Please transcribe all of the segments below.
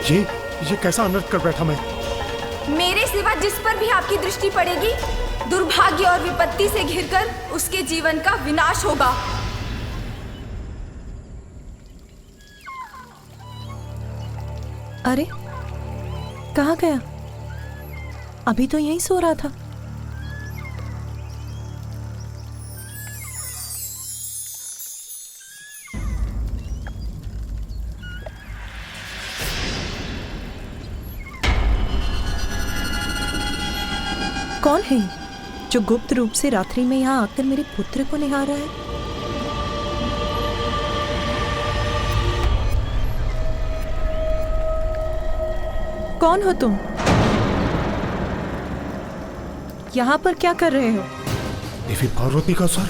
ये कैसा अनर्थ कर बैठा मैं? मेरे सिवा जिस पर भी आपकी दृष्टि पड़ेगी, दुर्भाग्य और विपत्ति से घिरकर उसके जीवन का विनाश होगा। अरे, कहाँ गया? अभी तो यहीं सो रहा था। कौन है जो गुप्त रूप से रात्रि में यहाँ आकर मेरे पुत्र को निहार रहा है? कौन हो तुम? यहाँ पर क्या कर रहे हो? देवी पार्वती का सर।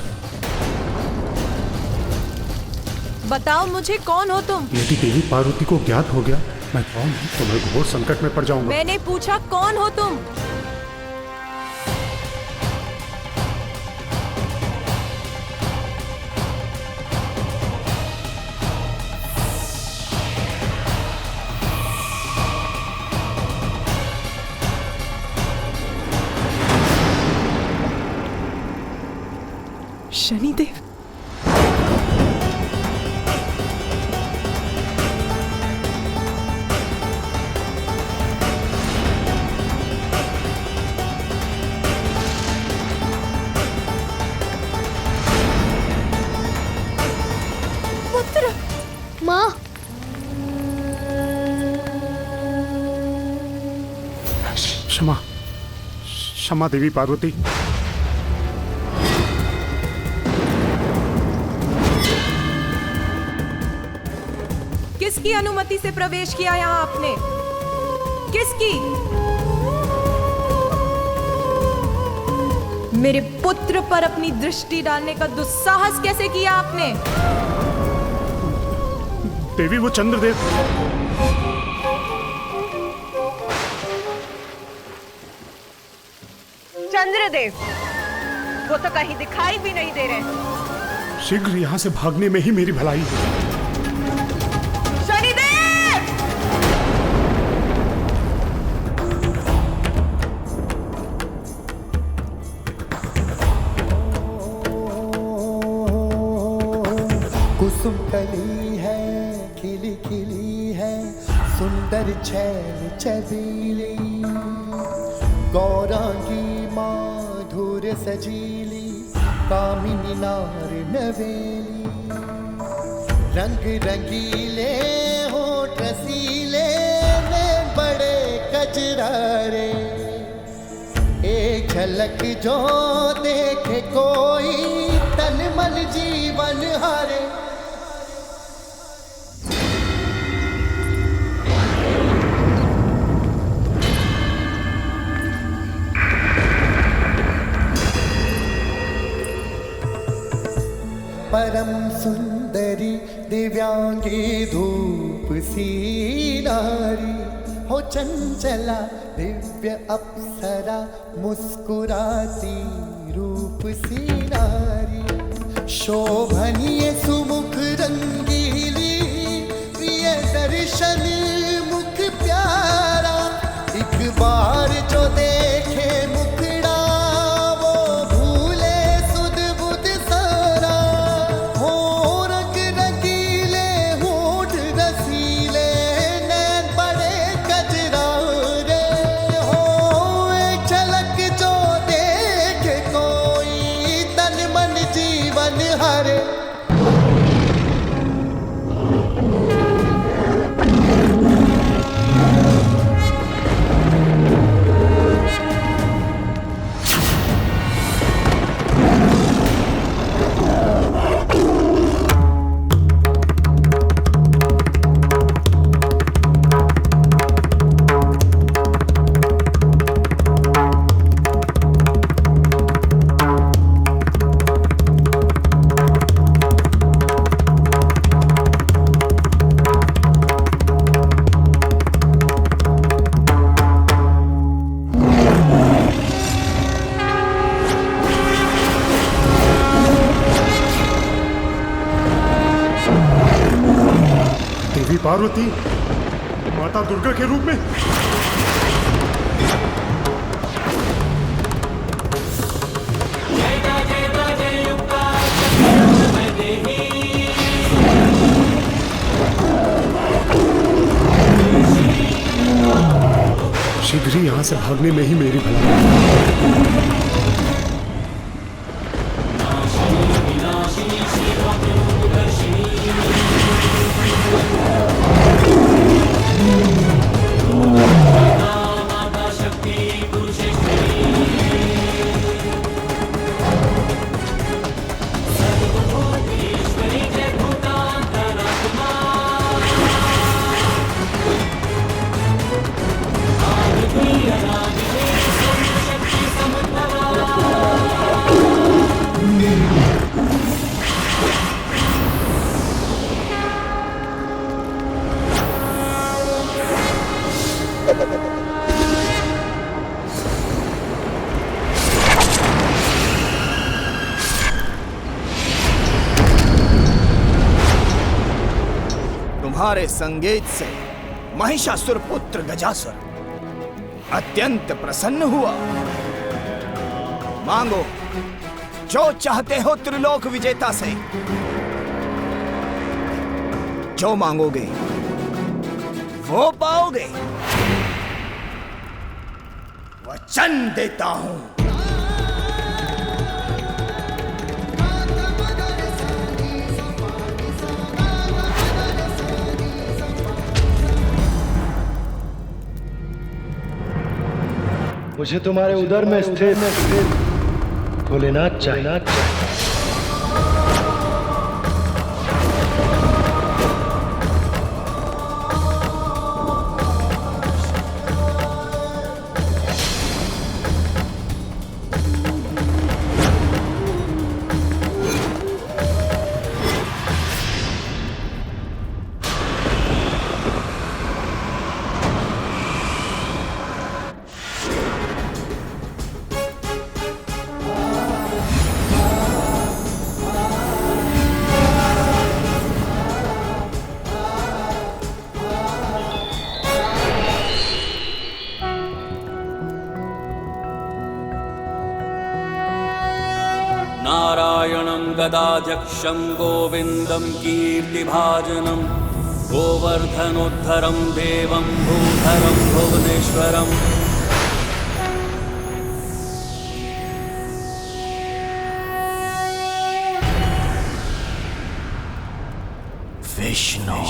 बताओ मुझे, कौन हो तुम? यदि देवी पार्वती को ज्ञात हो गया मैं कौन हूँ तो मैं घोर संकट में पड़ जाऊंगा। मैंने पूछा कौन हो तुम? शनिदेव। पुत्र। माँ। क्षमा क्षमा देवी पार्वती। किसकी अनुमति से प्रवेश किया यहाँ आपने? किसकी? मेरे पुत्र पर अपनी दृष्टि डालने का दुस्साहस कैसे किया आपने? देवी वो चंद्रदेव। चंद्रदेव? वो तो कहीं दिखाई भी नहीं दे रहे। शीघ्र यहाँ से भागने में ही मेरी भलाई है। कुसुम कली है, खिली खिली है, सुंदर छैल छबीली, गौरांगी माधुर सजीली, कामिनी नार नवेली, रंग रंगीले होठ रसीले में बड़े कजरारे, एक झलक जो देखे कोई तन मन जीवन हारे। परम सुंदरी दिव्यांगी धूप सी नारी, हो चंचला दिव्य अप्सरा मुस्कुराती रूप सी नारी, शोभनीय सुमुख रंगीली प्रिय दर्शन मुख प्यारा, एक बार जो देखे मुखड़ा वो भूले सुध बुध सारा, हो रंग रंगीले होठ रसीले नैन बड़े कजरारे, हो एक झलक जो देखे कोई तन मन जीवन हरे। देवी पार्वती माता दुर्गा के रूप में। शीघ्र ही यहां से भागने में ही मेरी भलाई। तुम्हारे संगीत से महिषासुर पुत्र गजासुर अत्यंत प्रसन्न हुआ। मांगो जो चाहते हो त्रिलोक विजेता से, जो मांगोगे वो पाओगे। वचन देता हूं। मुझे तुम्हारे उदर में स्थित भोलेनाथ चाहिए। नारायणं गदाध्यक्षं गोविन्दं कीर्तिभाजनं गोवर्धनोद्धरं देवं भूधरं भुवनेश्वरम्। विष्णु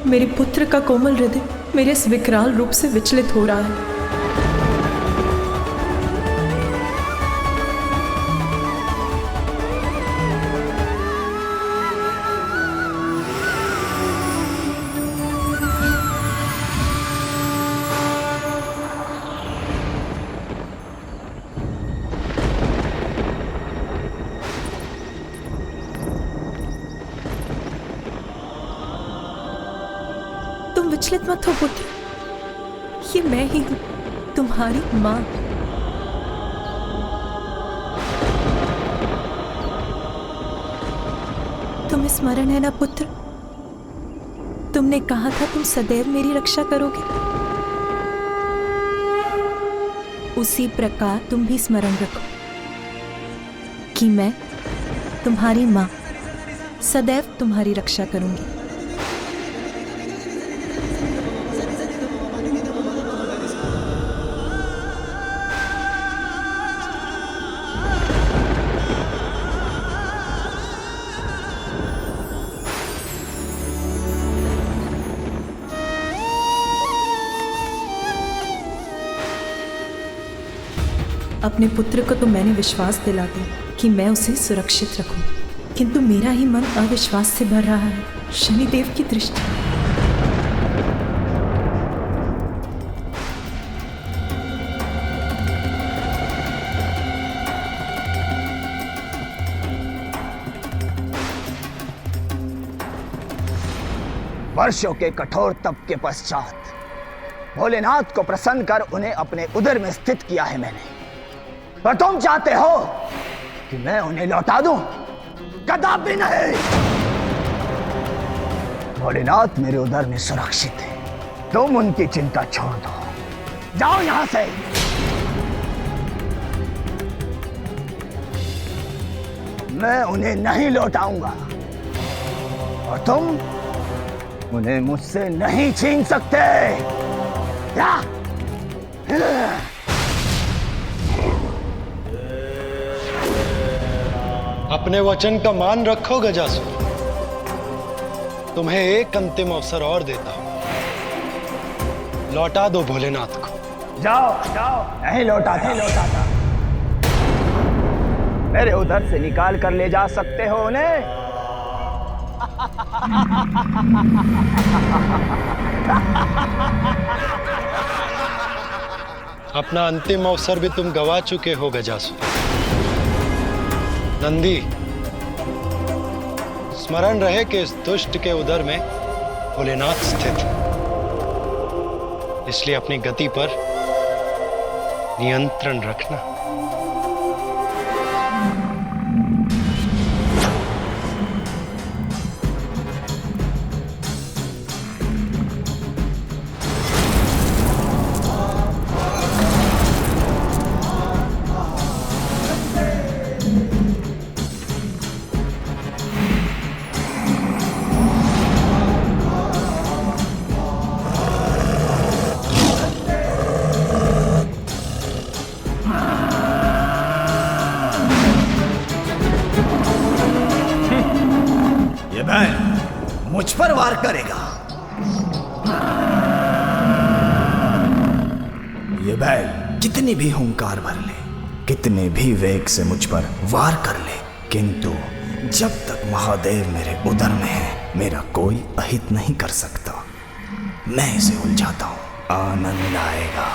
मेरे पुत्र का कोमल हृदय मेरे इस विकराल रूप से विचलित हो रहा है। विचलित मत हो पुत्र, ये मैं ही हूं, तुम्हारी मां। तुम्हें स्मरण है ना पुत्र, तुमने कहा था तुम सदैव मेरी रक्षा करोगे। उसी प्रकार तुम भी स्मरण रखो कि मैं तुम्हारी मां सदैव तुम्हारी रक्षा करूंगी। अपने पुत्र को तो मैंने विश्वास दिला दिया कि मैं उसे सुरक्षित रखूं, किंतु मेरा ही मन अविश्वास से भर रहा है। शनिदेव की दृष्टि। वर्षों के कठोर तप के पश्चात भोलेनाथ को प्रसन्न कर उन्हें अपने उदर में स्थित किया है मैंने। पर तुम चाहते हो कि मैं उन्हें लौटा दूं? कदापि नहीं। भोलेनाथ मेरे उदर में सुरक्षित है, तुम उनकी चिंता छोड़ दो। जाओ यहां से। मैं उन्हें नहीं लौटाऊंगा और तुम उन्हें मुझसे नहीं छीन सकते। अपने वचन का मान रखो गजासुर। तुम्हें एक अंतिम अवसर और देता हूं, लौटा दो भोलेनाथ को। जाओ जाओ। नहीं लौटाता। मेरे उधर से निकाल कर ले जा सकते हो उन्हें। अपना अंतिम अवसर भी तुम गवा चुके हो गजासुर। नंदी, स्मरण रहे कि इस दुष्ट के उदर में भोलेनाथ स्थित है, इसलिए अपनी गति पर नियंत्रण रखना। मुझ पर वार करेगा। ये बैल कितनी भी हुंकार भर ले, कितने भी वेग से मुझ पर वार कर ले, किंतु जब तक महादेव मेरे उदर में है मेरा कोई अहित नहीं कर सकता। मैं इसे उलझाता हूं, आनंद आएगा।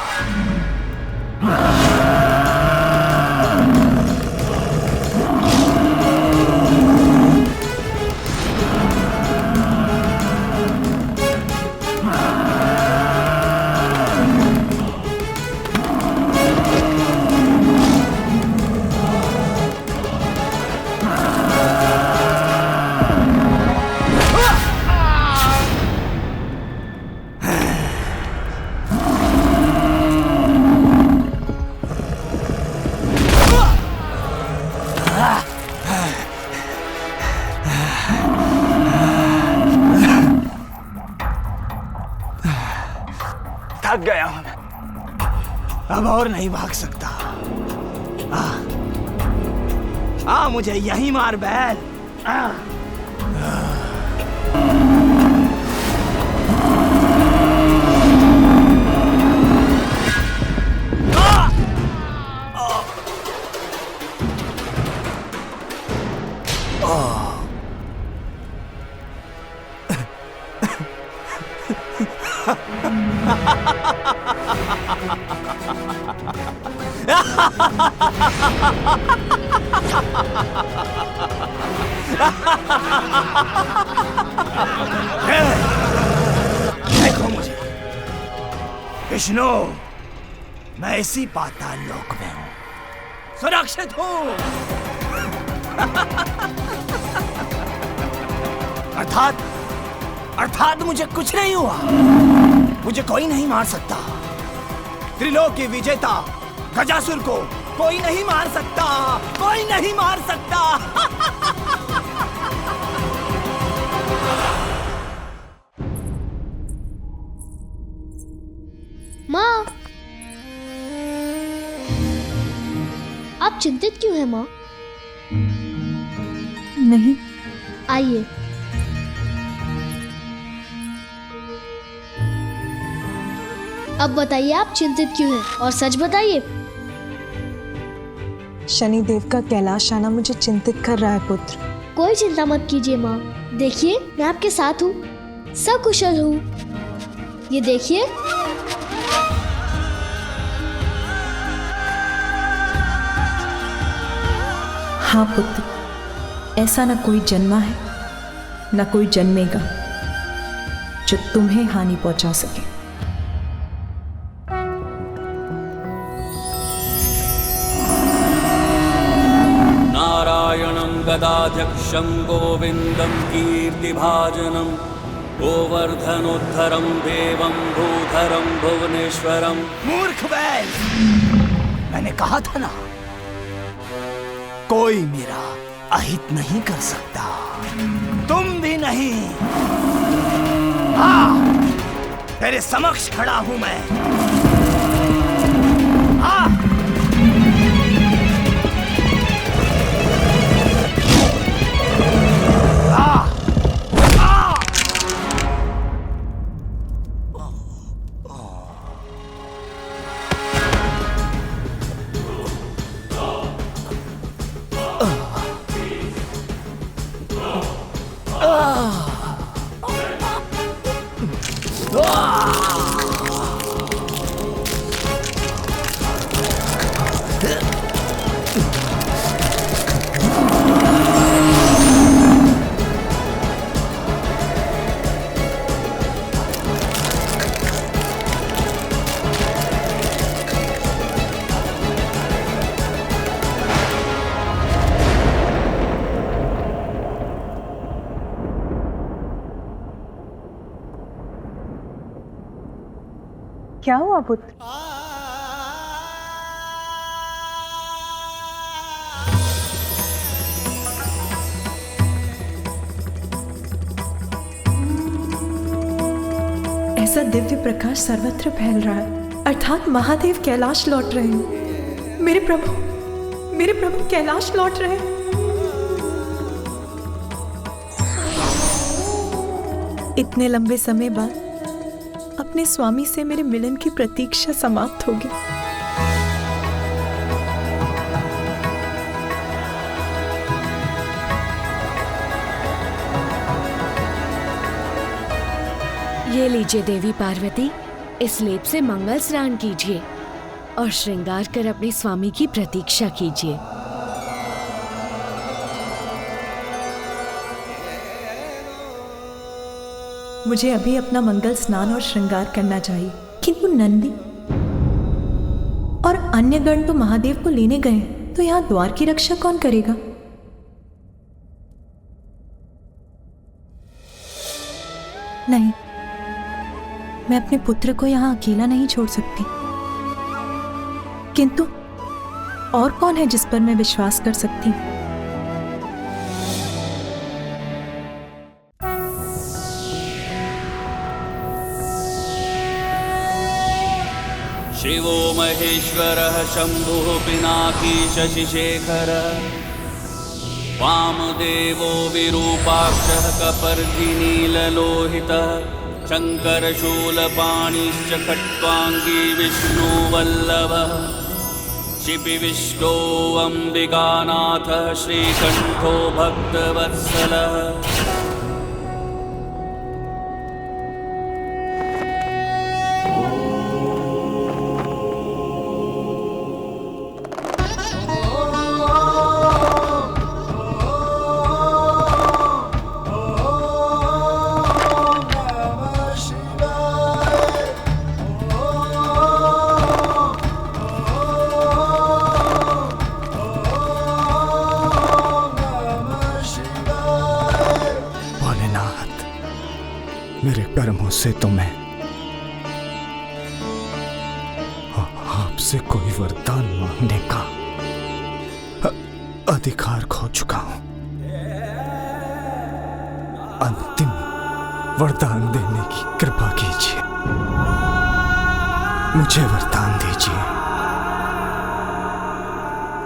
थक गया हूं, अब और नहीं भाग सकता। मुझे यहीं मार बैल। देखो मुझे विष्णु, मैं इसी पाताल लोक में हूं, सुरक्षित हूं। अर्थात मुझे कुछ नहीं हुआ, मुझे कोई नहीं मार सकता। त्रिलोक की विजेता गजासुर को कोई नहीं मार सकता, कोई नहीं मार सकता। माँ, आप चिंतित क्यों हैं माँ? नहीं। आइए। अब बताइए आप चिंतित क्यों हैं, और सच बताइए। शनिदेव का कैलाश आना मुझे चिंतित कर रहा है पुत्र। कोई चिंता मत कीजिए माँ, देखिए मैं आपके साथ हूँ, सकुशल हूँ। ये देखिए। हाँ पुत्र, ऐसा न कोई जन्मा है न कोई जन्मेगा जो तुम्हें हानि पहुंचा सके। नारायणं गदाध्यक्षं गोविन्दं कीर्तिभाजनं गोवर्धनोद्धरं देवं भूधरं भुवनेश्वरं। मूर्ख बैल, मैंने कहा था ना, कोई मेरा अहित नहीं कर सकता, तुम भी नहीं। हाँ, तेरे समक्ष खड़ा हूं मैं। हाँ। क्या हुआ पुत्र? ऐसा दिव्य प्रकाश सर्वत्र फैल रहा है, अर्थात महादेव कैलाश लौट रहे हैं। मेरे प्रभु कैलाश लौट रहे हैं। इतने लंबे समय बाद अपने स्वामी से मेरे मिलन की प्रतीक्षा समाप्त होगी। ये लीजिए देवी पार्वती, इस लेप से मंगल स्नान कीजिए और श्रृंगार कर अपने स्वामी की प्रतीक्षा कीजिए। मुझे अभी अपना मंगल स्नान और श्रृंगार करना चाहिए, किंतु नंदी और अन्य गण तो महादेव को लेने गए, तो यहाँ द्वार की रक्षा कौन करेगा? नहीं, मैं अपने पुत्र को यहाँ अकेला नहीं छोड़ सकती। किंतु और कौन है जिस पर मैं विश्वास कर सकती हूँ? शिवो महेश्वरः शम्भुः पिनाकी शशिशेखरः वामदेवो विरूपाक्षः कपर्दिनीललोहितः शङ्करशूलपाणिश्च खट्वाङ्गी विष्णुवल्लभः शिपिविष्टो अम्बिकानाथः श्रीकण्ठो भक्तवत्सलः। मेरे कर्मों से तो मैं आपसे कोई वरदान मांगने का अधिकार खो चुका हूं। अंतिम वरदान देने की कृपा कीजिए, मुझे वरदान दीजिए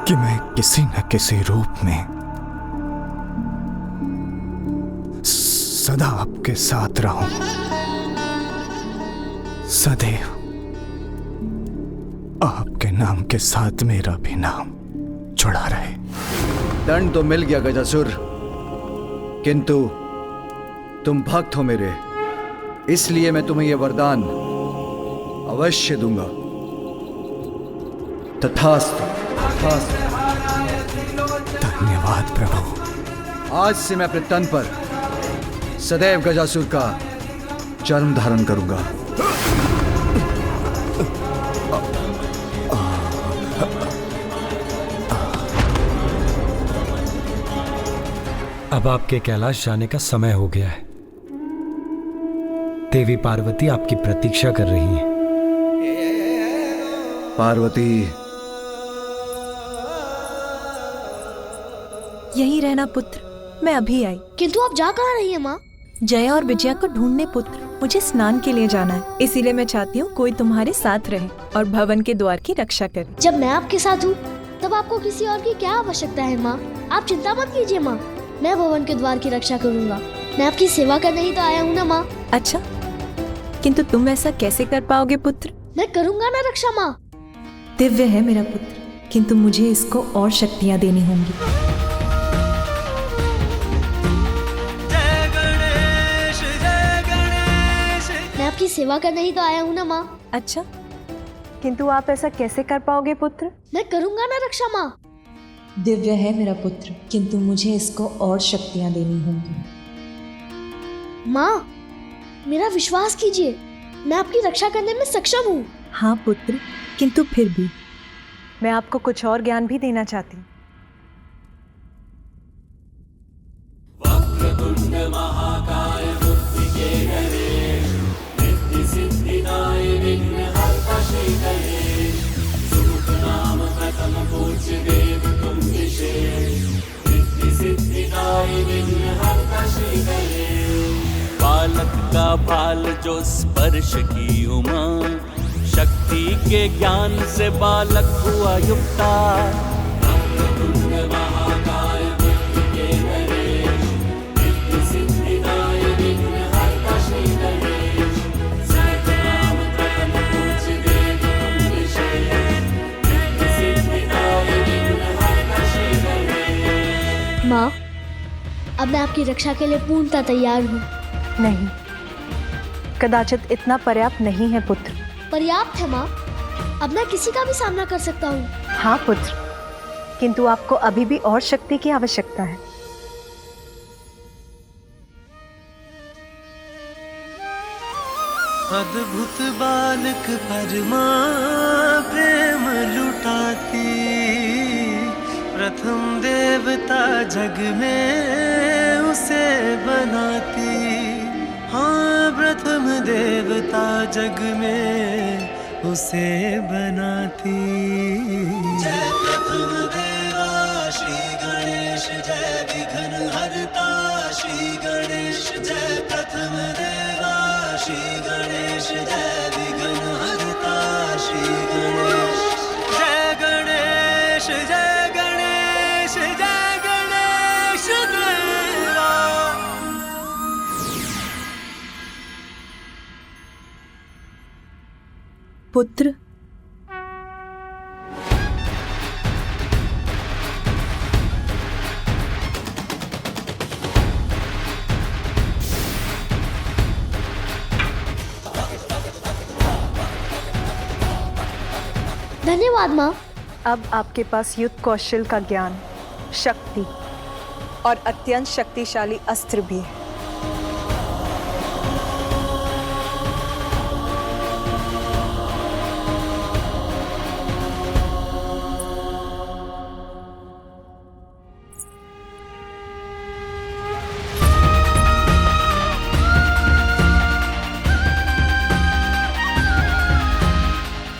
कि मैं किसी न किसी रूप में सदा आपके साथ रहूं, सदैव आपके नाम के साथ मेरा भी नाम जुड़ा रहे। दंड तो मिल गया गजासुर, किंतु तुम भक्त हो मेरे, इसलिए मैं तुम्हें यह वरदान अवश्य दूंगा। तथास्तु, तथास्तु। धन्यवाद प्रभु। आज से मैं अपने तन पर सदैव गजासुर का चर्म धारण करूंगा। अब आपके कैलाश जाने का समय हो गया है। देवी पार्वती आपकी प्रतीक्षा कर रही हैं। पार्वती, यहीं रहना पुत्र, मैं अभी आई। किंतु आप जा कहाँ रही है माँ? जया और विजया को ढूंढने पुत्र, मुझे स्नान के लिए जाना है, इसीलिए मैं चाहती हूँ कोई तुम्हारे साथ रहे और भवन के द्वार की रक्षा करे। जब मैं आपके साथ हूँ तब आपको किसी और की क्या आवश्यकता है माँ? आप चिंता मत कीजिए माँ, मैं भवन के द्वार की रक्षा करूँगा। मैं आपकी सेवा करने ही तो आया हूँ ना माँ। अच्छा, किंतु तुम ऐसा कैसे कर पाओगे पुत्र? मैं करूँगा ना रक्षा माँ। दिव्य है मेरा पुत्र, किंतु मुझे इसको और शक्तियाँ देनी होंगी। मैं आपकी सेवा करने ही तो आया हूँ ना माँ। अच्छा, किंतु आप ऐसा कैसे कर पाओगे पुत्र? मैं करूँगा ना रक्षा माँ। दिव्य है मेरा पुत्र, किंतु मुझे इसको और शक्तियाँ देनी होंगी। माँ, मेरा विश्वास कीजिए, मैं आपकी रक्षा करने में सक्षम हूँ। हाँ पुत्र, किंतु फिर भी मैं आपको कुछ और ज्ञान भी देना चाहती हूँ। बालक का बाल जो स्पर्श की उमा, शक्ति के ज्ञान से बालक हुआ युक्ता। माँ, अब मैं आपकी रक्षा के लिए पूर्णतः तैयार हूँ। नहीं, कदाचित इतना पर्याप्त नहीं है पुत्र। पर्याप्त है माँ, अब मैं किसी का भी सामना कर सकता हूँ। हाँ पुत्र, किंतु आपको अभी भी और शक्ति की आवश्यकता है। अद्भुत बालक परमा प्रेम लुटाती, प्रथम देवता जग में उसे बनाती। हाँ, प्रथम देवता जग में उसे बनाती। जय प्रथम देवा श्री गणेश, जय विघ्न हरता श्री गणेश। जय प्रथम देवा श्री गणेश, जय विघ्न हरता श्री गणेश। जय गणेश, जय गणेश, जय गणेश देवा। पुत्र, धन्यवाद माँ। अब आपके पास युद्ध कौशल का ज्ञान, शक्ति और अत्यंत शक्तिशाली अस्त्र भी है।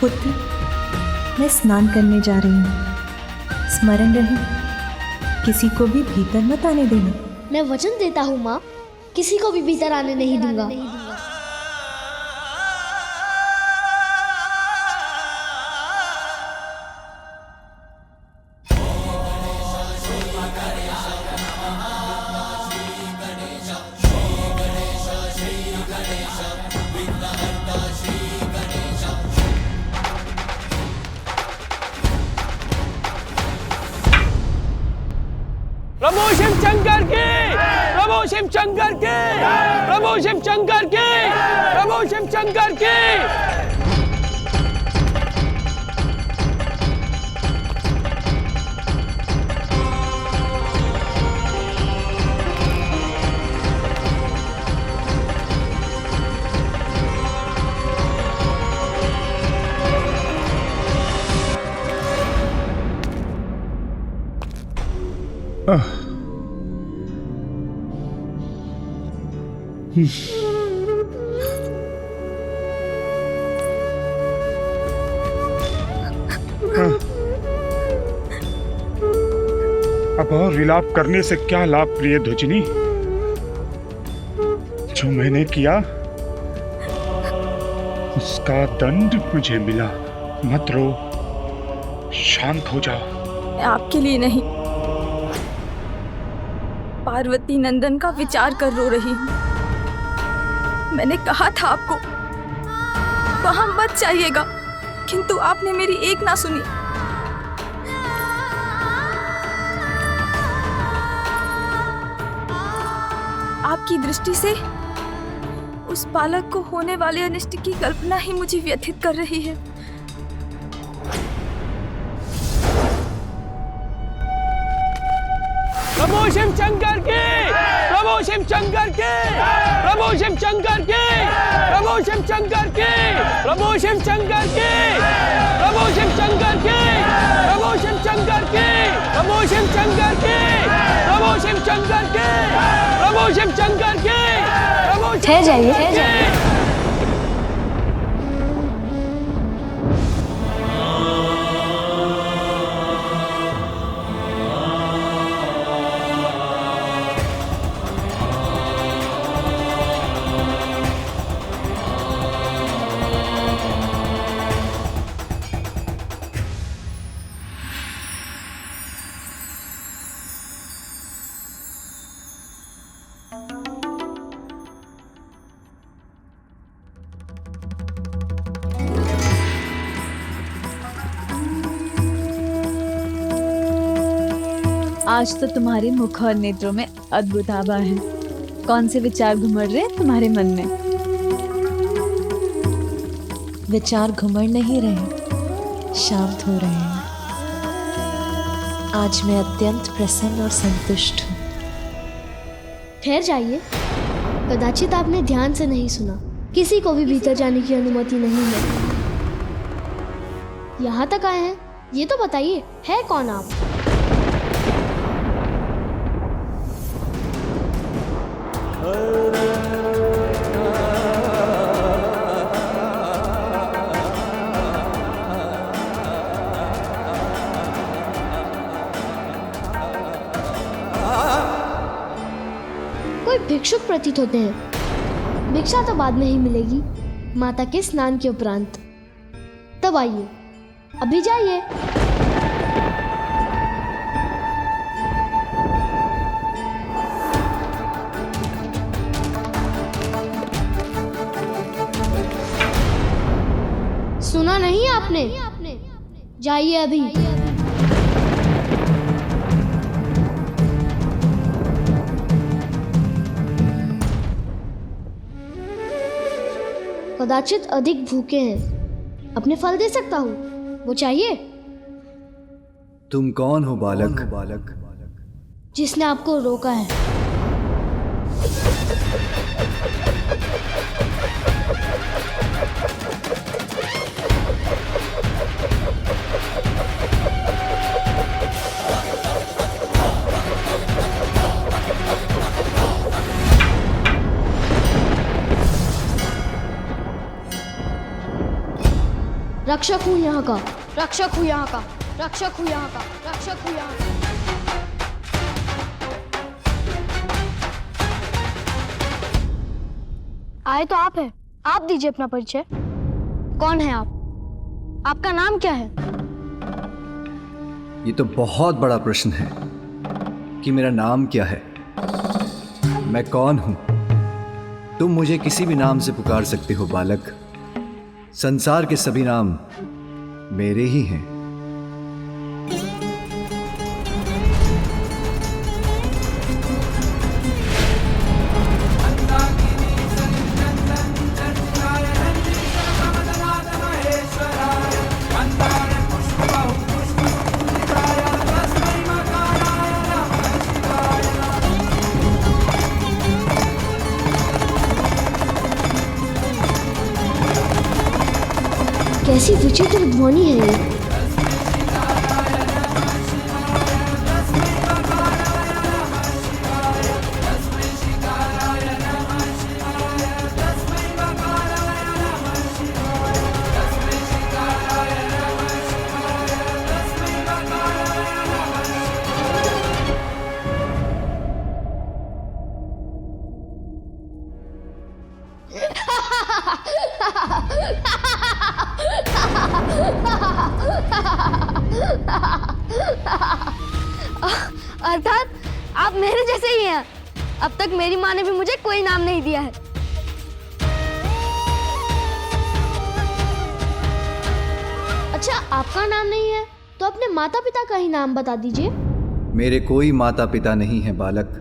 पुत्र, मैं स्नान करने जा रही हूँ, स्मरण रहे, किसी को भी भीतर मत आने देना। मैं वचन देता हूँ माँ, किसी को भी भीतर आने नहीं दूंगा। शिव शंकर के, प्रभु शिव शंकर के, प्रभु शिव शंकर के। अब और विलाप करने से क्या लाभ प्रिय ध्वजनी? जो मैंने किया उसका दंड मुझे मिला। मत रो, शांत हो जाओ। मैं आपके लिए नहीं, पार्वती नंदन का विचार कर रो रही हूँ। मैंने कहा था आपको वहां मत जाइएगा, किंतु आपने मेरी एक ना सुनी। आपकी दृष्टि से उस बालक को होने वाले अनिष्ट की कल्पना ही मुझे व्यथित कर रही है। प्रभु शिव शंकर के, प्रभु शिव शंकर के, प्रभु शिव शंकर के, प्रभु शिव शंकर के, प्रभु शिव शंकर के, प्रभु शिव शंकर के, प्रभु शिव शंकर के, प्रभु शिव शंकर के, प्रभु शिव शंकर के, प्रभु शिव शंकर के, प्रभु ठहर जाइए, ठहर जाइए। आज तो तुम्हारे मुख और नेत्रों में अद्भुत आभा है। कौन से विचार घुमड़ रहे हैं तुम्हारे मन में? विचार घुमड़ नहीं रहे, शांत हो रहे हैं। आज मैं अत्यंत प्रसन्न और संतुष्ट हूँ। ठहर जाइए, कदाचित आपने ध्यान से नहीं सुना। किसी को भी भीतर जाने की अनुमति नहीं है। यहाँ तक आए हैं, ये तो बताइए, है कौन आप? कोई भिक्षुक प्रतीत होते हैं। भिक्षा तो बाद में ही मिलेगी, माता के स्नान के उपरांत। तब आइए, अभी जाइए। सुना नहीं आपने? जाइए अभी। कदाचित अधिक भूखे हैं, अपने फल दे सकता हूँ, वो चाहिए? तुम कौन हो बालक? जिसने आपको रोका है। रक्षक हूँ यहाँ का, रक्षक हूँ यहाँ का, रक्षक हूँ यहाँ का, रक्षक हूँ यहाँ का। आए तो आप हैं, आप दीजिए अपना परिचय। कौन है आप? आपका नाम क्या है? ये तो बहुत बड़ा प्रश्न है कि मेरा नाम क्या है। मैं कौन हूं? तुम मुझे किसी भी नाम से पुकार सकते हो बालक। संसार के सभी नाम मेरे ही हैं। कैसी विचित्र ध्वनि है ये। अर्थात आप मेरे जैसे ही हैं। अब तक मेरी माँ ने भी मुझे कोई नाम नहीं दिया है। अच्छा, आपका नाम नहीं है तो अपने माता पिता का ही नाम बता दीजिए। मेरे कोई माता पिता नहीं है बालक।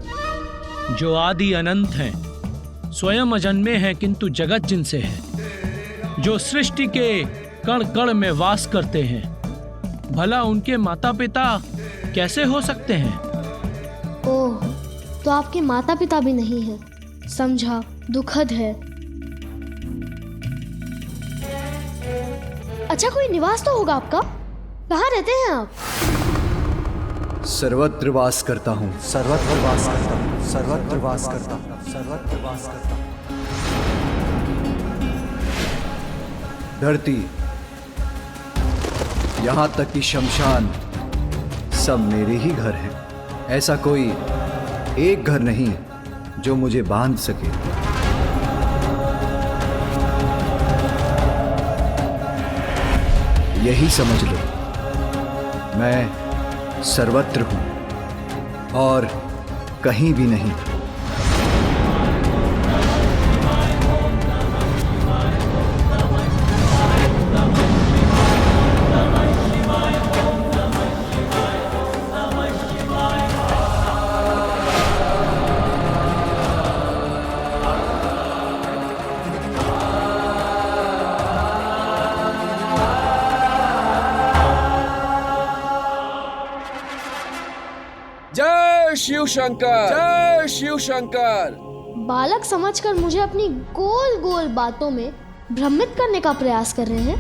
जो आदि अनंत हैं, स्वयं अजन्मे हैं किंतु जगत जिनसे है, जो सृष्टि के कण कण में वास करते हैं, भला उनके माता पिता कैसे हो सकते हैं? ओह, तो आपके माता पिता भी नहीं हैं। समझा, दुखद है। अच्छा, कोई निवास तो होगा आपका? कहाँ रहते हैं आप? सर्वत्र वास करता हूँ। सर्वत्र वास करता हूँ। सर्वत्र वास करता हूँ। सर्वत्र वास करता हूँ। धरती, यहाँ तक कि शमशान, सब मेरे ही घर हैं। ऐसा कोई एक घर नहीं जो मुझे बांध सके। यही समझ लो, मैं सर्वत्र हूं और कहीं भी नहीं। जय शिव शंकर, जय शिव शंकर। बालक समझकर मुझे अपनी गोल गोल बातों में भ्रमित करने का प्रयास कर रहे हैं।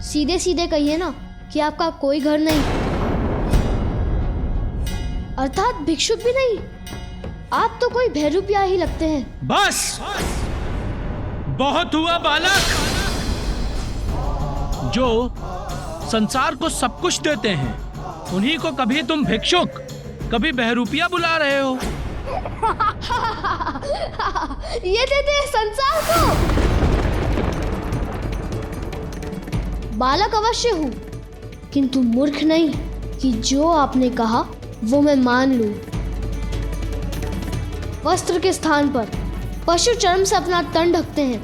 सीधे सीधे कहिए ना कि आपका कोई घर नहीं, अर्थात भिक्षुक भी नहीं। आप तो कोई भैरूपिया ही लगते हैं। बस बहुत हुआ बालक। जो संसार को सब कुछ देते हैं, उन्हीं को कभी तुम भिक्षुक, कभी बहरूपिया बुला रहे हो। ये देते हैं संसार को। बालक अवश्य हूं, किंतु मूर्ख नहीं कि जो आपने कहा वो मैं मान लूं। वस्त्र के स्थान पर पशु चर्म से अपना तन ढकते हैं।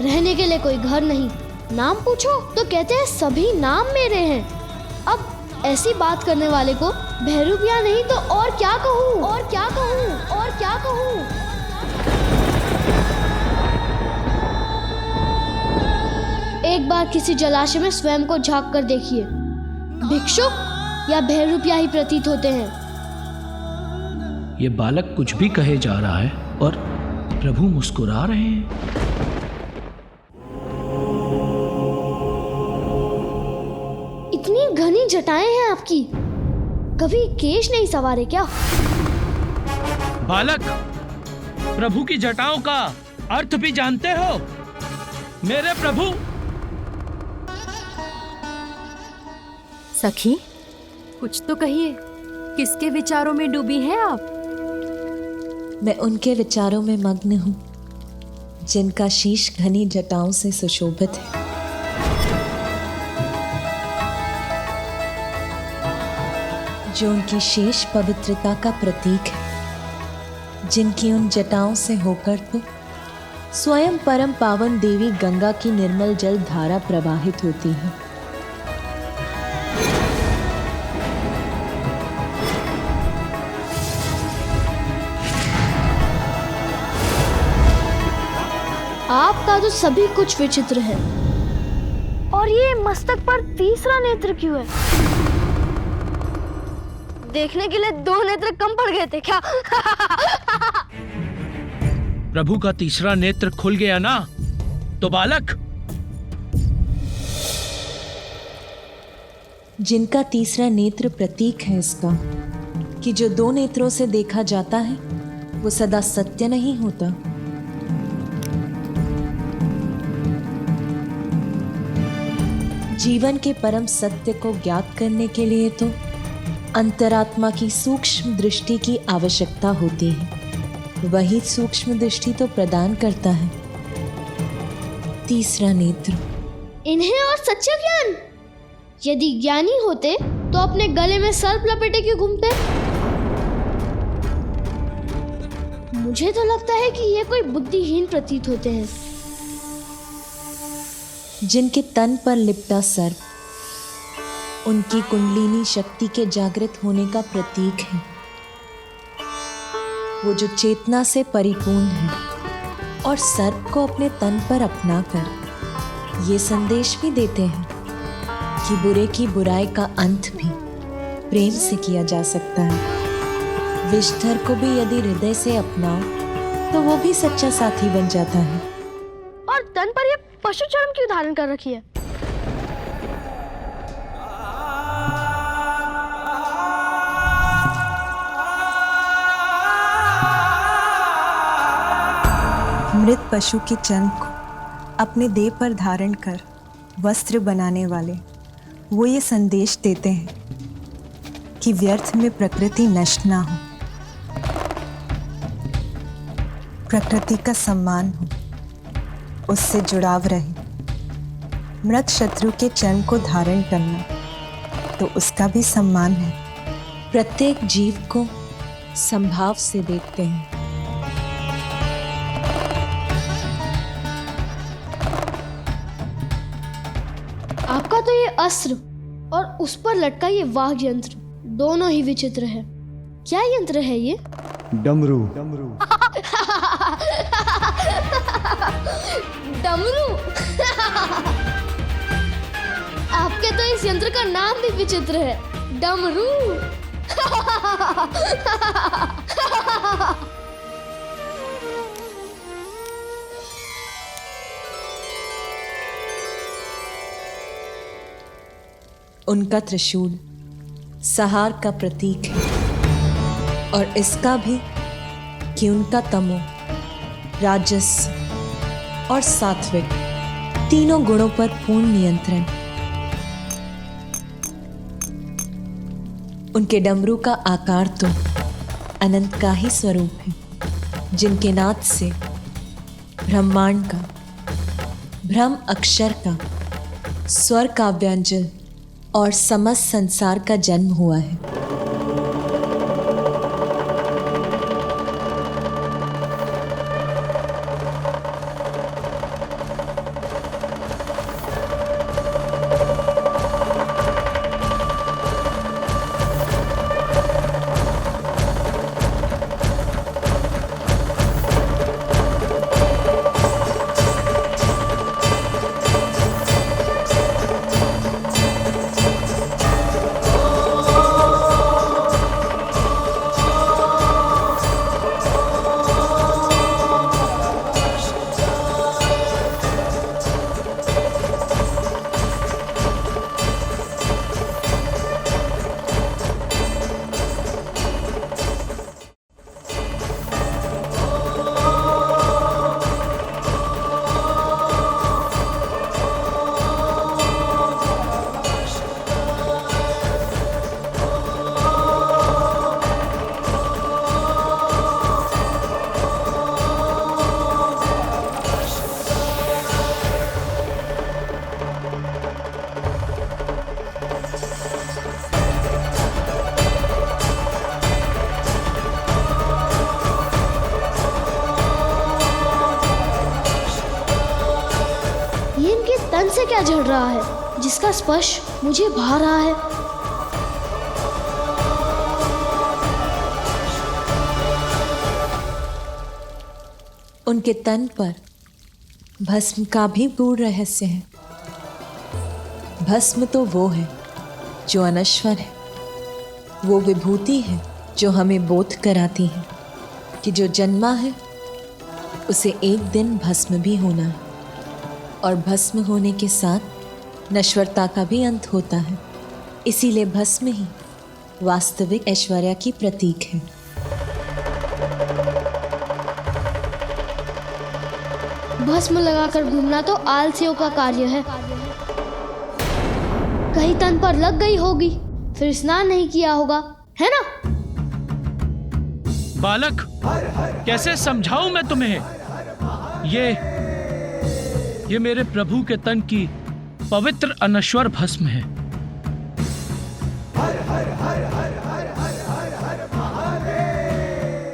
रहने के लिए कोई घर नहीं। नाम पूछो तो कहते हैं सभी नाम मेरे हैं। अब ऐसी बात करने वाले को भैरूपिया नहीं तो और क्या कहूँ, और क्या कहूँ, और क्या कहूँ। एक बार किसी जलाशय में स्वयं को झांक कर देखिए। भिक्षुक या भैरूपिया ही प्रतीत होते हैं। ये बालक कुछ भी कहे जा रहा है और प्रभु मुस्कुरा रहे हैं। इतनी घनी जटाएं हैं आपकी, कभी केश नहीं सवारे क्या? बालक, प्रभु की जटाओं का अर्थ भी जानते हो? मेरे प्रभु। सखी, कुछ तो कहिए, किसके विचारों में डूबी हैं आप? मैं उनके विचारों में मग्न हूँ जिनका शीश घनी जटाओं से सुशोभित है। जो उनकी शेष पवित्रता का प्रतीक है, जिनकी उन जटाओं से होकर तो स्वयं परम पावन देवी गंगा की निर्मल जल धारा प्रवाहित होती है। आपका तो सभी कुछ विचित्र है। और ये मस्तक पर तीसरा नेत्र क्यों है? देखने के लिए दो नेत्र कम पड़ गए थे क्या? प्रभु का तीसरा नेत्र खुल गया ना, तो बालक, जिनका तीसरा नेत्र प्रतीक है इसका कि जो दो नेत्रों से देखा जाता है वो सदा सत्य नहीं होता। जीवन के परम सत्य को ज्ञात करने के लिए तो अंतरात्मा की सूक्ष्म दृष्टि की आवश्यकता होती है। वही सूक्ष्म दृष्टि तो प्रदान करता है तीसरा नेत्र। इन्हें और सच्चा ज्ञान? यदि ज्ञानी होते तो अपने गले में सर्प लपेटे क्यों घूमते? मुझे तो लगता है कि ये कोई बुद्धिहीन प्रतीत होते हैं। जिनके तन पर लिपटा सर्प उनकी कुंडलिनी शक्ति के जागृत होने का प्रतीक है। वो जो चेतना से परिपूर्ण है और सर्प को अपने तन पर अपनाकर ये संदेश भी देते हैं कि बुरे की बुराई का अंत भी प्रेम से किया जा सकता है। विषधर को भी यदि हृदय से अपनाओ तो वो भी सच्चा साथी बन जाता है। और तन पर ये पशु चर्म क्यों धारण कर रखी है? मृत पशु के चर्म को अपने देह पर धारण कर वस्त्र बनाने वाले वो ये संदेश देते हैं कि व्यर्थ में प्रकृति नष्ट ना हो, प्रकृति का सम्मान हो, उससे जुड़ाव रहे। मृत शत्रु के चर्म को धारण करना तो उसका भी सम्मान है। प्रत्येक जीव को संभाव से देखते हैं। आपका तो ये अस्त्र और उस पर लटका ये वाद्य यंत्र दोनों ही विचित्र है। क्या यंत्र है ये? डमरू। डमरू। आपके तो इस यंत्र का नाम भी विचित्र है, डमरू। उनका त्रिशूल सहार का प्रतीक है और इसका भी कि उनका तमो, राजस और सात्विक तीनों गुणों पर पूर्ण नियंत्रण। उनके डमरू का आकार तो अनंत का ही स्वरूप है, जिनके नाद से ब्रह्मांड का, ब्रह्म अक्षर का, स्वर का व्यंजन और समस्त संसार का जन्म हुआ है। तन से क्या झड़ रहा है जिसका स्पर्श मुझे भा रहा है? उनके तन पर भस्म का भी गूढ़ रहस्य है। भस्म तो वो है जो अनश्वर है, वो विभूति है जो हमें बोध कराती है कि जो जन्मा है उसे एक दिन भस्म भी होना है। और भस्म होने के साथ नश्वरता का भी अंत होता है। इसीलिए भस्म ही वास्तविक ऐश्वर्य की प्रतीक है। भस्म लगाकर घूमना तो आलसियों का कार्य है। कहीं तन पर लग गई होगी, फिर स्नान नहीं किया होगा, है ना? बालक, कैसे समझाऊं मैं तुम्हें? ये मेरे प्रभु के तन की पवित्र अनश्वर भस्म है।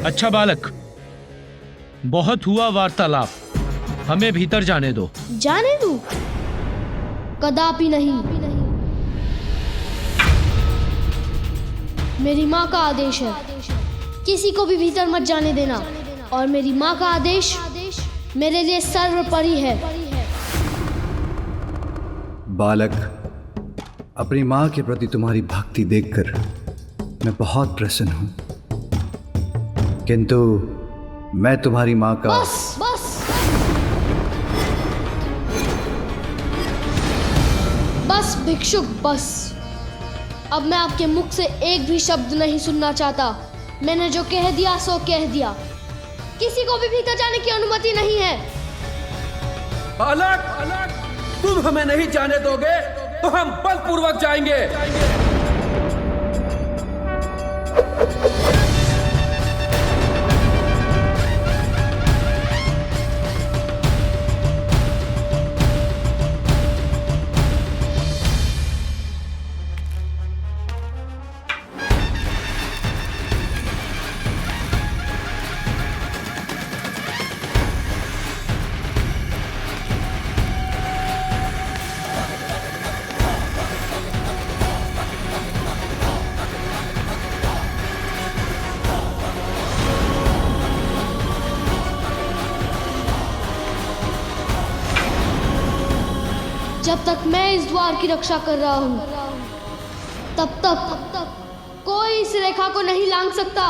अच्छा बालक, बहुत हुआ वार्तालाप, हमें भीतर जाने दो। जाने दूं? कदापि नहीं। मेरी माँ का आदेश है, किसी को भी भीतर मत जाने देना। और मेरी माँ का आदेश मेरे लिए सर्वोपरि है। बालक, अपनी माँ के प्रति तुम्हारी भक्ति देखकर मैं बहुत प्रसन्न हूँ, किंतु मैं तुम्हारी माँ का बस भिक्षुक, बस। अब मैं आपके मुख से एक भी शब्द नहीं सुनना चाहता। मैंने जो कह दिया सो कह दिया। किसी को भी भीतर जाने की अनुमति नहीं है। बालक, तुम हमें नहीं जाने दोगे तो हम बलपूर्वक जाएंगे। जब तक मैं इस द्वार की रक्षा कर रहा हूँ, तब तक कोई इस रेखा को नहीं लांघ सकता।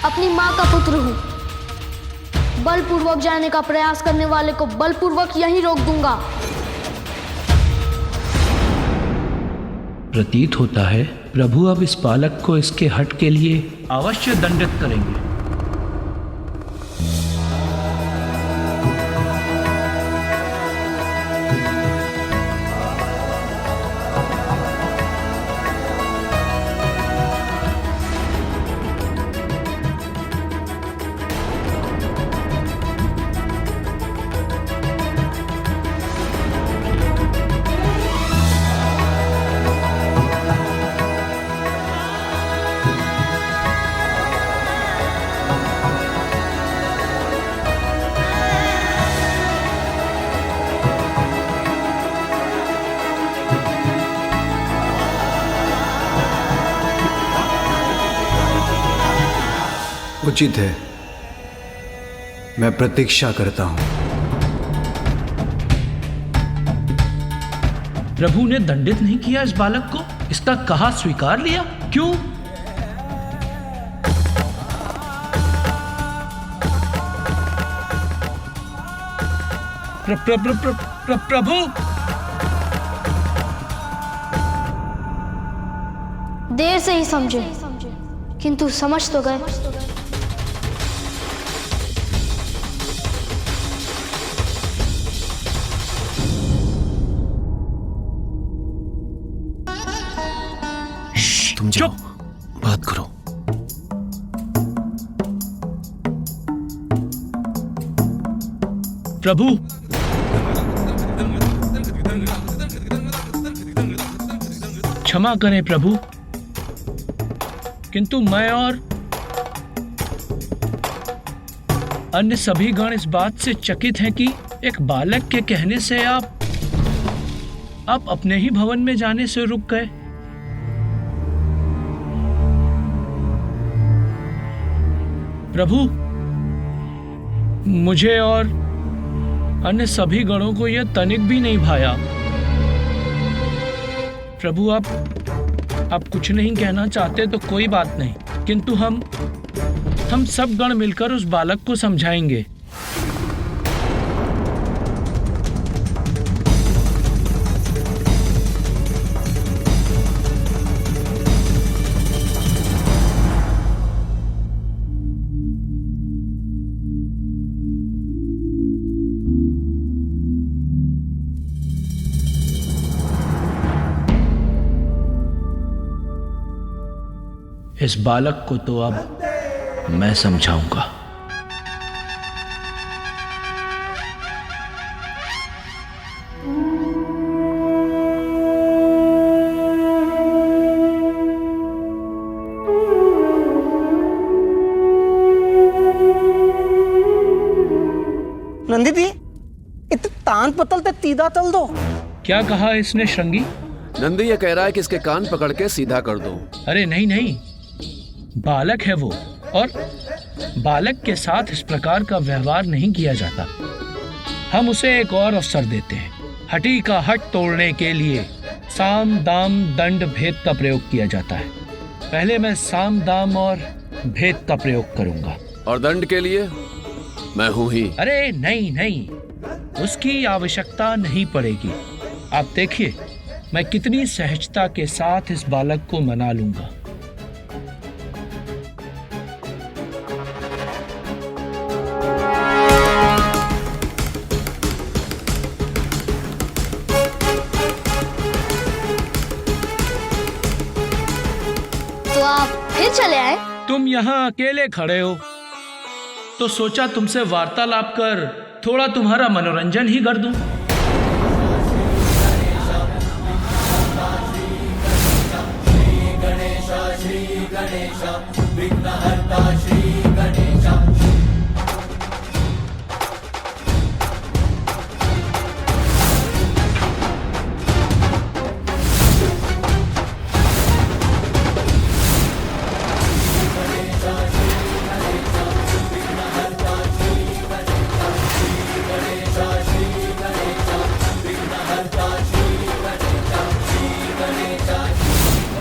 अपनी माँ का पुत्र हूँ। बलपूर्वक जाने का प्रयास करने वाले को बलपूर्वक यहीं रोक दूंगा। प्रतीत होता है प्रभु अब इस बालक को इसके हठ के लिए अवश्य दंडित करेंगे। उचित है, मैं प्रतीक्षा करता हूं। प्रभु ने दंडित नहीं किया इस बालक को, इसका कहा स्वीकार लिया, क्यों? प्रभु, देर से ही समझे, किंतु समझ तो गए। तुम जाओ, बात करो। प्रभु, क्षमा करें प्रभु, किंतु मैं और अन्य सभी गण इस बात से चकित हैं कि एक बालक के कहने से आप अपने ही भवन में जाने से रुक गए। प्रभु, मुझे और अन्य सभी गणों को यह तनिक भी नहीं भाया। प्रभु आप कुछ नहीं कहना चाहते तो कोई बात नहीं, किंतु हम सब गण मिलकर उस बालक को समझाएंगे। इस बालक को तो अब मैं समझाऊंगा। नंदी दी, इतने तान पतल ते तीदा तल दो। क्या कहा इसने श्रृंगी? नंदी ये कह रहा है कि इसके कान पकड़ के सीधा कर दो। अरे नहीं नहीं, बालक है वो, और बालक के साथ इस प्रकार का व्यवहार नहीं किया जाता। हम उसे एक और अवसर देते हैं। हठी का हट तोड़ने के लिए साम दाम दंड भेद का प्रयोग किया जाता है। पहले मैं साम दाम और भेद का प्रयोग करूंगा। और दंड के लिए मैं हूं ही। अरे नहीं नहीं, उसकी आवश्यकता नहीं पड़ेगी। आप देखिए मैं कितनी सहजता के साथ इस बालक को मना लूंगा। तो आप फिर चले आए? तुम यहाँ अकेले खड़े हो तो सोचा तुमसे वार्तालाप कर थोड़ा तुम्हारा मनोरंजन ही कर दूं।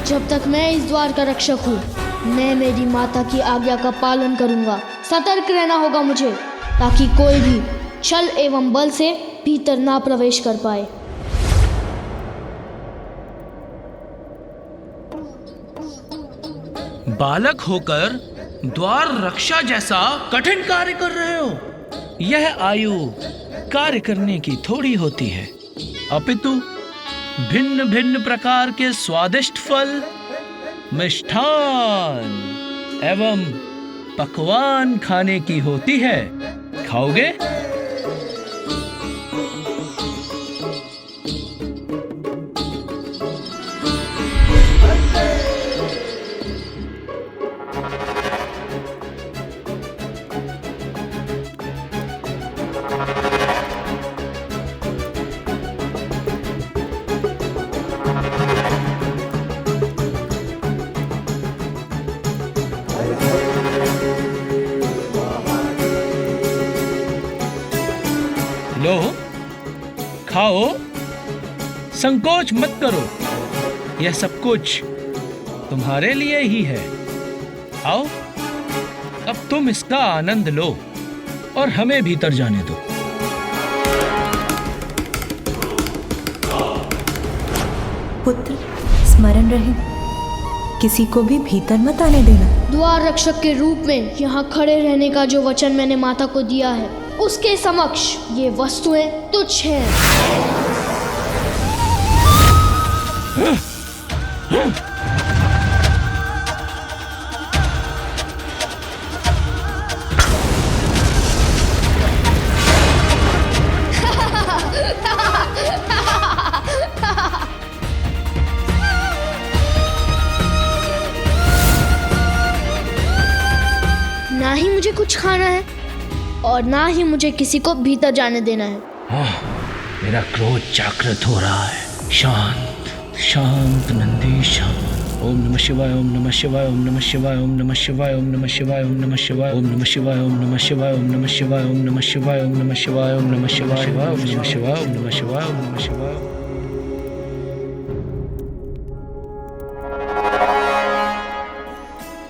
जब तक मैं इस द्वार का रक्षक हूँ, मैं मेरी माता की आज्ञा का पालन करूंगा। सतर्क रहना होगा मुझे, ताकि कोई भी छल एवं बल से भीतर ना प्रवेश कर पाए। बालक होकर द्वार रक्षा जैसा कठिन कार्य कर रहे हो। यह आयु कार्य करने की थोड़ी होती है, अपितु भिन्न भिन्न प्रकार के स्वादिष्ट फल, मिष्ठान एवं पकवान खाने की होती है। खाओगे? लो, खाओ, संकोच मत करो। यह सब कुछ तुम्हारे लिए ही है। आओ, अब तुम इसका आनंद लो और हमें भीतर जाने दो। पुत्र, स्मरण रहे, किसी को भी भीतर मत आने देना। द्वार रक्षक के रूप में यहाँ खड़े रहने का जो वचन मैंने माता को दिया है, उसके समक्ष ये वस्तुएं तुच्छ हैं। ना ही मुझे कुछ खाना है और ना ही मुझे किसी को भीतर जाने देना है। मेरा क्रोध जागृत हो रहा है। शांत शांत नंदी शांत। ओम नमः शिवाय, ओम नमः शिवाय, ओम नमः शिवाय, ओम नमः शिवाय, ओम नमः शिवाय, ओम नमः शिवाय, ओम नमः शिवाय, ओम नमः शिवाय, ओम नमः शिवाय, ओम नमः शिवाय, ओम नमः शिवाय, ओम नमः शिवाय, ओम नमः शिवाय, ओम नमः शिवाय, ओम नमः शिवाय।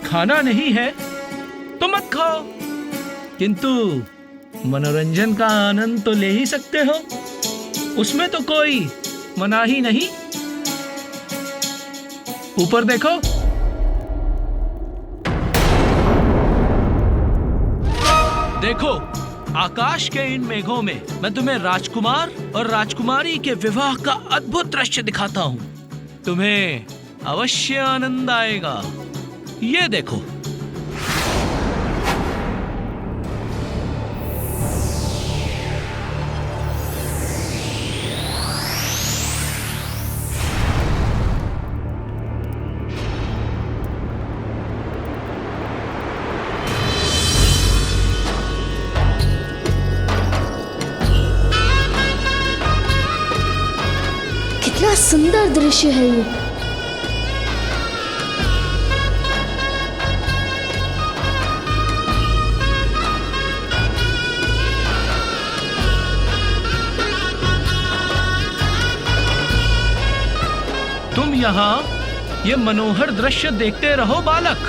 खाना नहीं है तो मत खाओ, किंतु मनोरंजन का आनंद तो ले ही सकते हो, उसमें तो कोई मनाही नहीं। ऊपर देखो, देखो आकाश के इन मेघों में मैं तुम्हें राजकुमार और राजकुमारी के विवाह का अद्भुत दृश्य दिखाता हूँ। तुम्हें अवश्य आनंद आएगा। ये देखो। कितना सुंदर दृश्य है ये। तुम यहाँ ये मनोहर दृश्य देखते रहो बालक,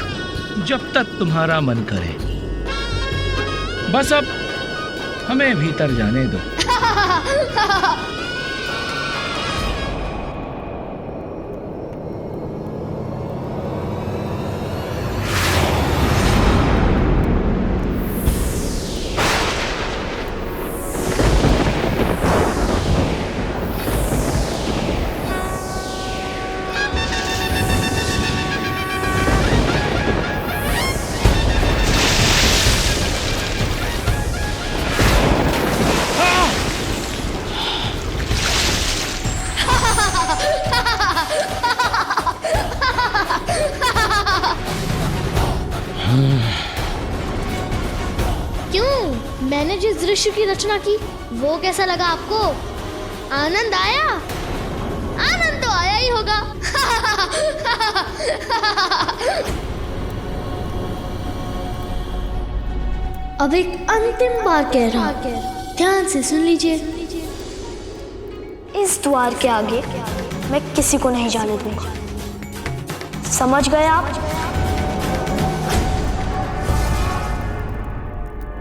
जब तक तुम्हारा मन करे। बस अब हमें भीतर जाने दो। क्यों? मैंने जिस दृश्य की रचना की वो कैसा लगा आपको? आनंद आया? आनंद तो आया ही होगा। अब एक अंतिम बार कह रहा हूं, ध्यान से सुन लीजिए। इस द्वार के आगे मैं किसी को नहीं जाने दूंगा, समझ गए आप?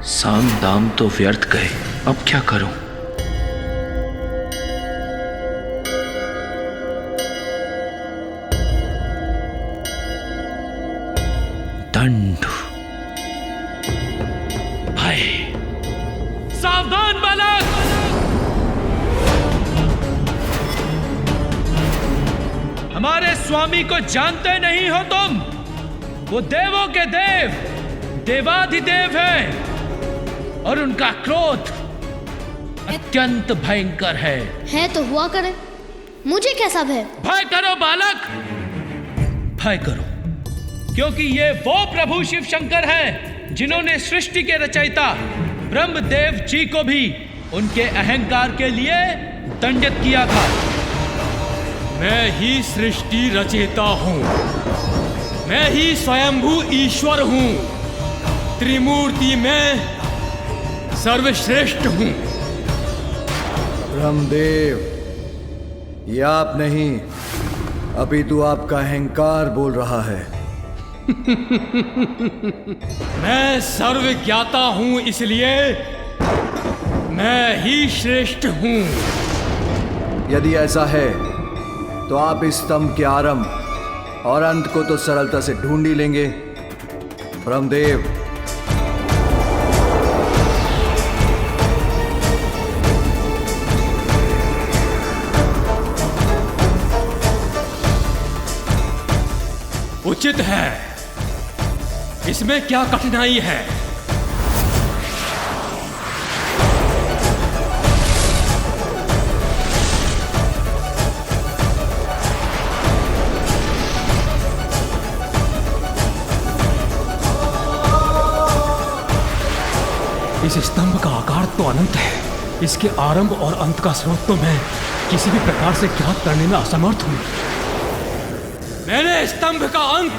साम दाम तो व्यर्थ गए, अब क्या करूं? दंड। हाय, सावधान बालक! हमारे स्वामी को जानते नहीं हो तुम? वो देवों के देव, देवाधिदेव हैं और उनका क्रोध अत्यंत भयंकर है तो हुआ करे, मुझे कैसा भय? भय करो बालक, भय करो, क्योंकि ये वो प्रभु शिव शंकर हैं जिन्होंने सृष्टि के रचयिता ब्रह्मदेव जी को भी उनके अहंकार के लिए दंडित किया था। मैं ही सृष्टि रचयिता हूँ, मैं ही स्वयंभू ईश्वर हूँ, त्रिमूर्ति में सर्वश्रेष्ठ हूँ। ब्रह्मदेव, ये आप नहीं, अभी तो आपका अहंकार बोल रहा है। मैं सर्वज्ञाता हूँ, इसलिए मैं ही श्रेष्ठ हूँ। यदि ऐसा है तो आप इस स्तंभ के आरंभ और अंत को तो सरलता से ढूंढ ही लेंगे। ब्रह्मदेव, उचित है, इसमें क्या कठिनाई है? इस स्तंभ का आकार तो अनंत है, इसके आरंभ और अंत का स्रोत तो मैं किसी भी प्रकार से ज्ञात करने में असमर्थ हूं। मैंने स्तंभ का अंत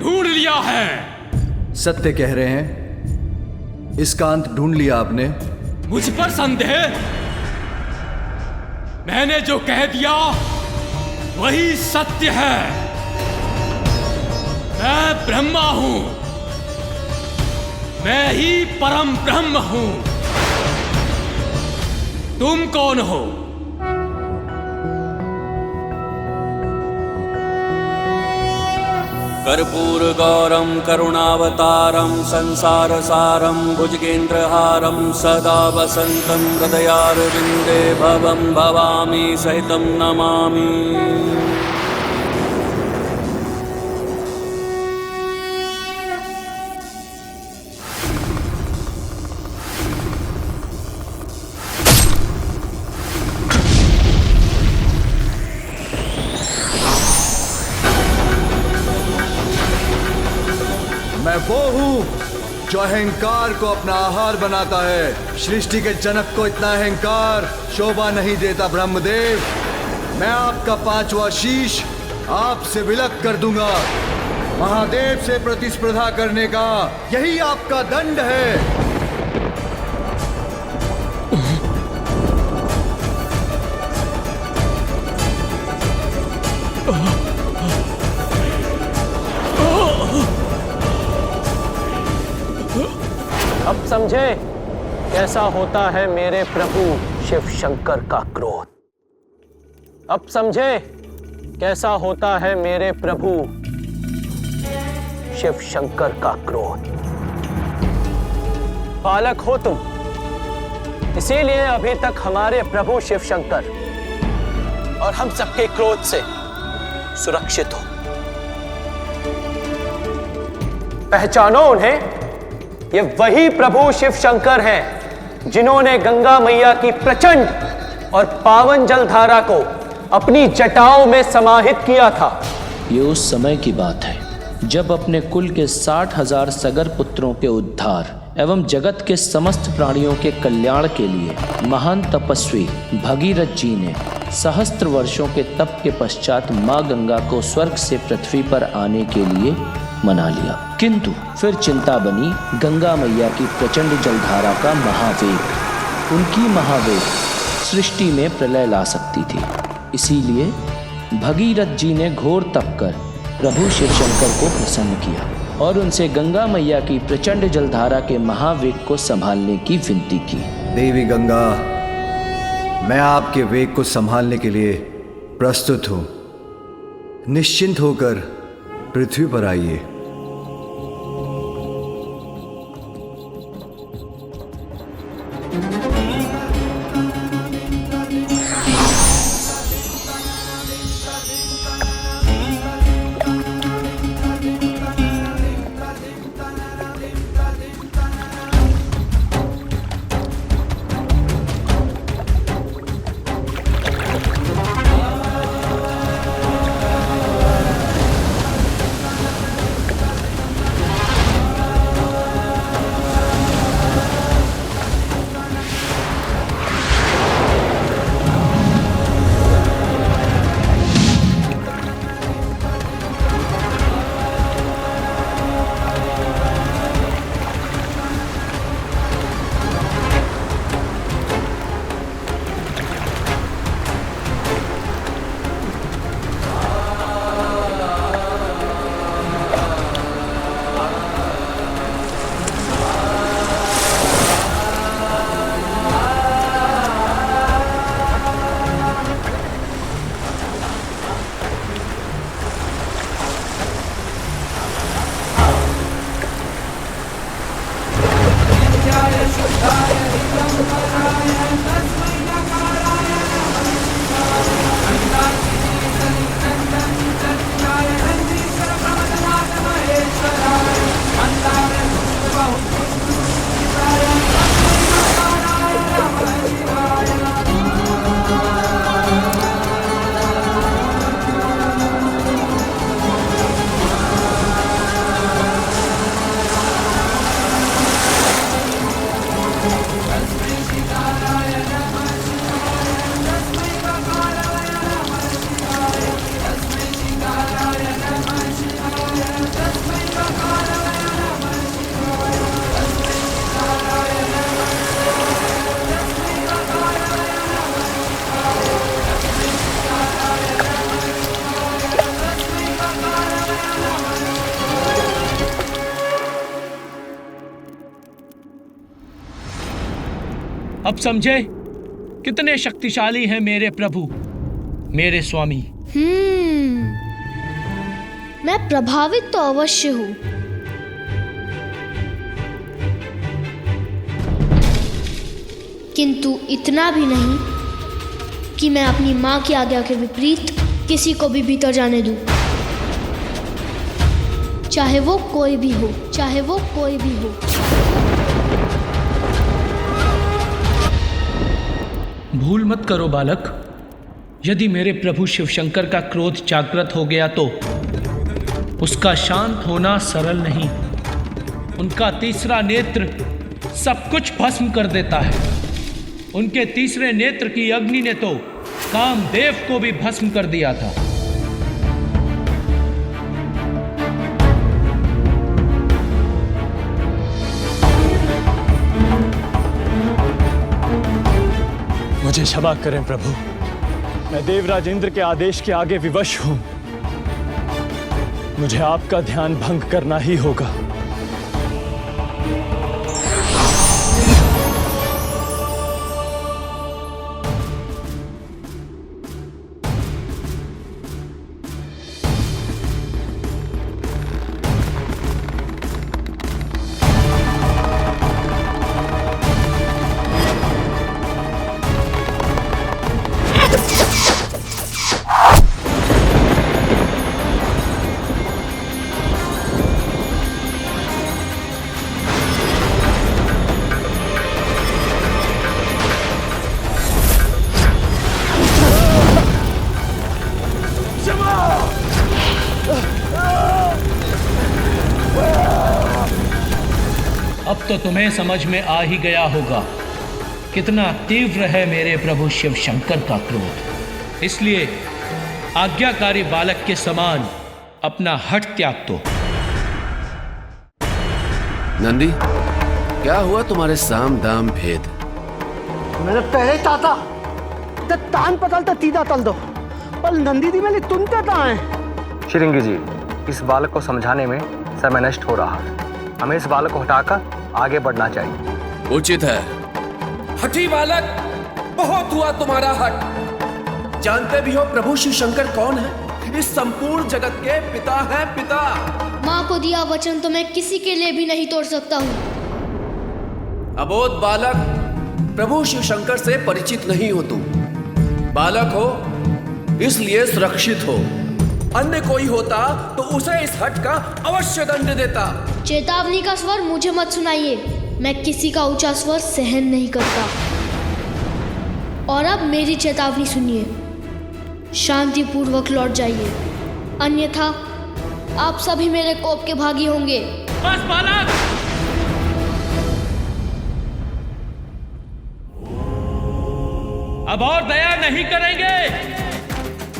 ढूंढ लिया है। सत्य कह रहे हैं, इसका अंत ढूंढ लिया आपने? मुझ पर संदेह? मैंने जो कह दिया वही सत्य है। मैं ब्रह्मा हूं, मैं ही परम ब्रह्म हूं। तुम कौन हो? कर्पूर गौरम करुणावतारम संसार सारम भुजगेंद्रहारम सदा वसंतम हृदयारविंदे भवम भवामी सहितम नमामि। मैं वो हूँ जो अहंकार को अपना आहार बनाता है। सृष्टि के जनक को इतना अहंकार शोभा नहीं देता ब्रह्मदेव। मैं आपका 5वां शीश आपसे विलक कर दूंगा। महादेव से प्रतिस्पर्धा करने का यही आपका दंड है। अब समझे कैसा होता है मेरे प्रभु शिव शंकर का क्रोध। अब समझे कैसा होता है मेरे प्रभु शिव शंकर का क्रोध। बालक हो तुम, इसीलिए अभी तक हमारे प्रभु शिव शंकर और हम सबके क्रोध से सुरक्षित हो। पहचानो उन्हें, ये वही प्रभु शिव शंकर हैं जिन्होंने गंगा मैया की प्रचंड और पावन जलधारा को अपनी जटाओं में समाहित किया था। ये उस समय की बात है जब अपने कुल के 60,000 सगर पुत्रों के उद्धार एवं जगत के समस्त प्राणियों के कल्याण के लिए महान तपस्वी भगीरथ जी ने सहस्त्र वर्षों के तप के पश्चात माँ गंगा को स्वर्ग से पृथ्वी पर आने के लिए मना लिया। किंतु फिर चिंता बनी गंगा मैया की प्रचंड जलधारा का महावेग। उनकी महावेग सृष्टि में प्रलय ला सकती थी। इसीलिए भगीरथ जी ने घोर तप कर प्रभु शिव शंकर को प्रसन्न किया और उनसे गंगा मैया की प्रचंड जलधारा के महावेग को संभालने की विनती की। देवी गंगा, मैं आपके वेग को संभालने के लिए प्रस्तुत हूँ। निश्चिंत होकर पृथ्वी पर आइए। अब समझे कितने शक्तिशाली हैं मेरे प्रभु, मेरे स्वामी। मैं प्रभावित तो अवश्य हूँ, किंतु इतना भी नहीं कि मैं अपनी माँ की आज्ञा के विपरीत किसी को भी भीतर जाने दूं, चाहे वो कोई भी हो, चाहे वो कोई भी हो। भूल मत करो बालक, यदि मेरे प्रभु शिवशंकर का क्रोध जागृत हो गया तो उसका शांत होना सरल नहीं। उनका तीसरा नेत्र सब कुछ भस्म कर देता है। उनके तीसरे नेत्र की अग्नि ने तो कामदेव को भी भस्म कर दिया था। मुझे क्षमा करें प्रभु, मैं देवराज इंद्र के आदेश के आगे विवश हूं। मुझे आपका ध्यान भंग करना ही होगा। अब तो तुम्हें समझ में आ ही गया होगा कितना तीव्र है मेरे प्रभु शिव शंकर का क्रोध। इसलिए आज्ञाकारी बालक के समान अपना हठ त्याग दो। नंदी, क्या हुआ तुम्हारे साम दाम भेद? मैंने पहले ताता ते तान पतल ते तीदा तल दो, पर नंदी दी मैंने तुम ते ताए। श्रृंगी जी, इस बालक को समझाने में समय नष्ट हो रहा है। हमें इस बालक को हटाकर आगे बढ़ना चाहिए। उचित है। हठी बालक, बहुत हुआ तुम्हारा हट। जानते भी हो प्रभु शिव शंकर कौन है? इस संपूर्ण जगत के पिता हैं, पिता। माँ को दिया वचन तो मैं किसी के लिए भी नहीं तोड़ सकता हूँ। अबोध बालक, प्रभु शिव शंकर से परिचित नहीं हो तुम। बालक हो इसलिए सुरक्षित हो। अन्य कोई होता तो उसे इस हट का अवश्य दंड देता। चेतावनी का स्वर मुझे मत सुनाइए, मैं किसी का ऊंचा स्वर सहन नहीं करता। और अब मेरी चेतावनी सुनिए, शांति पूर्वक लौट जाइए, अन्यथा आप सभी मेरे कोप के भागी होंगे। बस बालक, अब और दया नहीं करेंगे।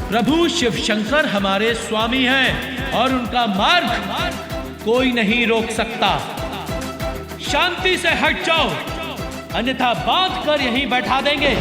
प्रभु शिव शंकर हमारे स्वामी हैं और उनका मार्ग कोई नहीं रोक सकता। शांति से हट जाओ, अन्यथा बांध कर यहीं बैठा देंगे।